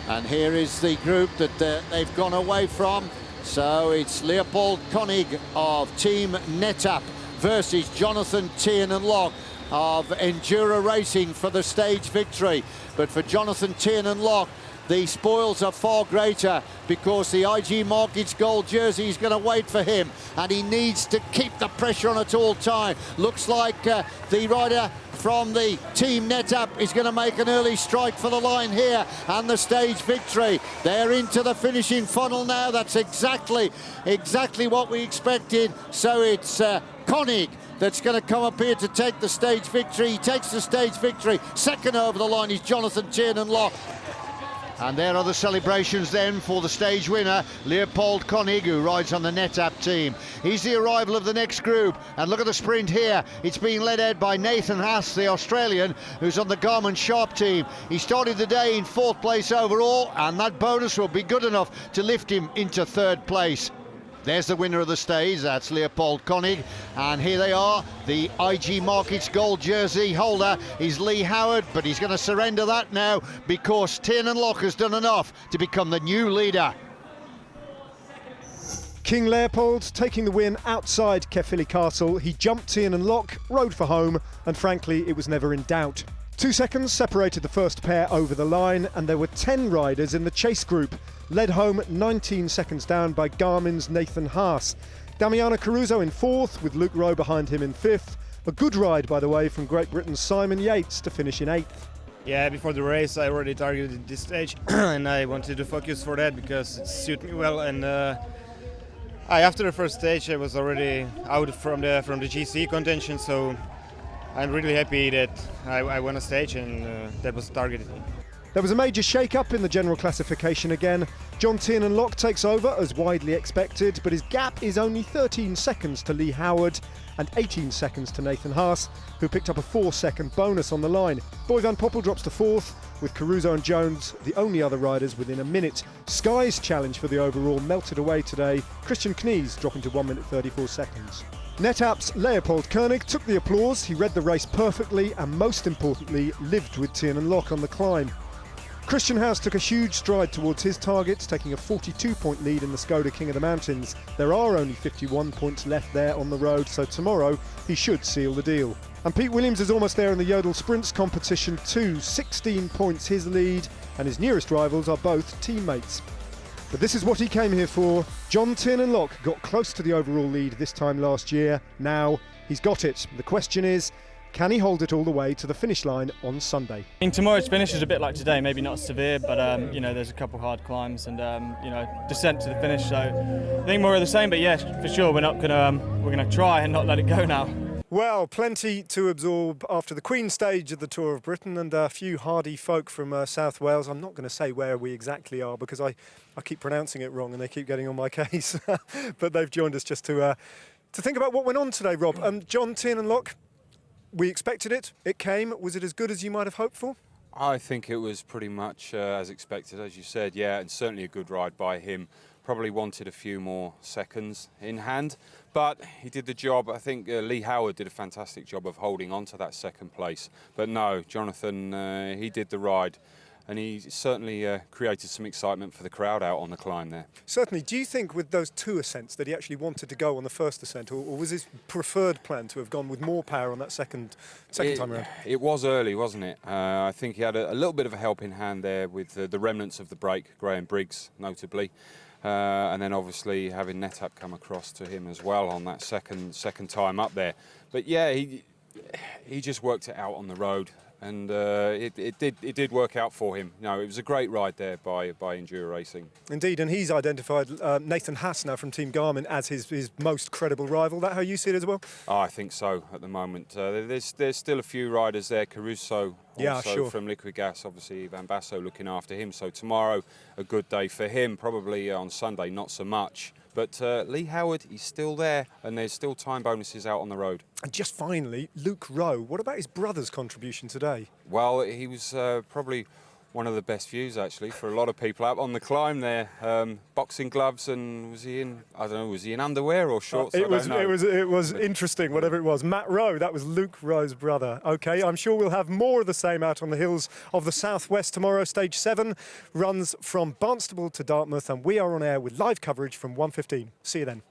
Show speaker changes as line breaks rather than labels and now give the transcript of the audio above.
And here is the group that they've gone away from. So it's Leopold Koenig of Team NetApp versus Jonathan Tiernan-Locke of Endura Racing for the stage victory. But for Jonathan Tiernan-Locke, the spoils are far greater because the IG Markets gold jersey is going to wait for him, and he needs to keep the pressure on at all time. Looks like the rider from the Team NetApp is going to make an early strike for the line here and the stage victory. They're into the finishing funnel now. That's exactly what we expected. So it's Koenig that's going to come up here to take the stage victory. He takes the stage victory. Second over the line is Jonathan Tiernan-Locke. And there are the celebrations then for the stage winner, Leopold Koenig, who rides on the NetApp team. He's the arrival of the next group, and look at the sprint here. It's being led out by Nathan Haas, the Australian, who's on the Garmin Sharp team. He started the day in 4th place overall, and that bonus will be good enough to lift him into 3rd place. There's the winner of the stage, that's Leopold Koenig, and here they are. The IG Markets gold jersey holder is Leigh Howard, but he's going to surrender that now because Tiernan-Locke has done enough to become the new leader.
King Leopold taking the win outside Caerphilly Castle. He jumped Tiernan-Locke, rode for home, and frankly, it was never in doubt. 2 seconds separated the first pair over the line, and there were 10 riders in the chase group, led home 19 seconds down by Garmin's Nathan Haas. Damiano Caruso in 4th, with Luke Rowe behind him in 5th. A good ride, by the way, from Great Britain's Simon Yates to finish in 8th.
Yeah, before the race I already targeted this stage and I wanted to focus for that because it suited me well. And after the first stage I was already out from the GC contention, so I'm really happy that I won a stage and that was targeted.
There was a major shake-up in the general classification again. John Tiernan-Locke takes over as widely expected, but his gap is only 13 seconds to Leigh Howard and 18 seconds to Nathan Haas, who picked up a 4-second bonus on the line. Boy van Poppel drops to 4th, with Caruso and Jones the only other riders within a minute. Sky's challenge for the overall melted away today, Christian Knies dropping to 1 minute 34 seconds. NetApp's Leopold Koenig took the applause. He read the race perfectly and, most importantly, lived with Tiernan-Locke on the climb. Christian Haas took a huge stride towards his targets, taking a 42-point lead in the Skoda King of the Mountains. There are only 51 points left there on the road, so tomorrow he should seal the deal. And Pete Williams is almost there in the Yodel Sprints competition too. 16 points his lead, and his nearest rivals are both teammates. But this is what he came here for. John Tiernan-Locke got close to the overall lead this time last year. Now he's got it. The question is, can he hold it all the way to the finish line on Sunday?
I mean, tomorrow's finish is a bit like today, maybe not severe, but you know, there's a couple hard climbs and you know, descent to the finish. So I think more of the same, but yes, for sure, we're gonna try and not let it go now.
Well, plenty to absorb after the Queen stage of the Tour of Britain, and a few hardy folk from South Wales. I'm not going to say where we exactly are because I keep pronouncing it wrong and they keep getting on my case. But they've joined us just to think about what went on today, Rob. John Tiernan-Locke, we expected it. It came. Was it as good as you might have hoped for?
I think it was pretty much as expected, as you said. Yeah, and certainly a good ride by him. Probably wanted a few more seconds in hand, but he did the job. I think Leigh Howard did a fantastic job of holding on to that 2nd place. But no, Jonathan, he did the ride. And he certainly created some excitement for the crowd out on the climb there.
Certainly. Do you think with those 2 ascents that he actually wanted to go on the first ascent, or was his preferred plan to have gone with more power on that second time around?
It was early, wasn't it? I think he had a little bit of a helping hand there with the remnants of the break, Graham Briggs notably. And then obviously having NetApp come across to him as well on that second time up there. But yeah, he just worked it out on the road. And it did work out for him. No, it was a great ride there by Endura Racing.
Indeed, and he's identified Nathan Haas now from Team Garmin as his most credible rival. That how you see it as well?
Oh, I think so at the moment. There's still a few riders there. Caruso also from Liquigas, obviously Van Basso looking after him. So tomorrow a good day for him. Probably on Sunday not so much. But Leigh Howard, he's still there, and there's still time bonuses out on the road.
And just finally, Luke Rowe, what about his brother's contribution today?
Well, he was probably one of the best views actually for a lot of people up on the climb there. Boxing gloves, and was he in, I don't know, was he in underwear or shorts?
It was interesting, whatever it was. Matt Rowe, that was Luke Rowe's brother. Okay, I'm sure we'll have more of the same out on the hills of the southwest tomorrow. Stage 7 runs from Barnstable to Dartmouth, and we are on air with live coverage from 1:15. See you then.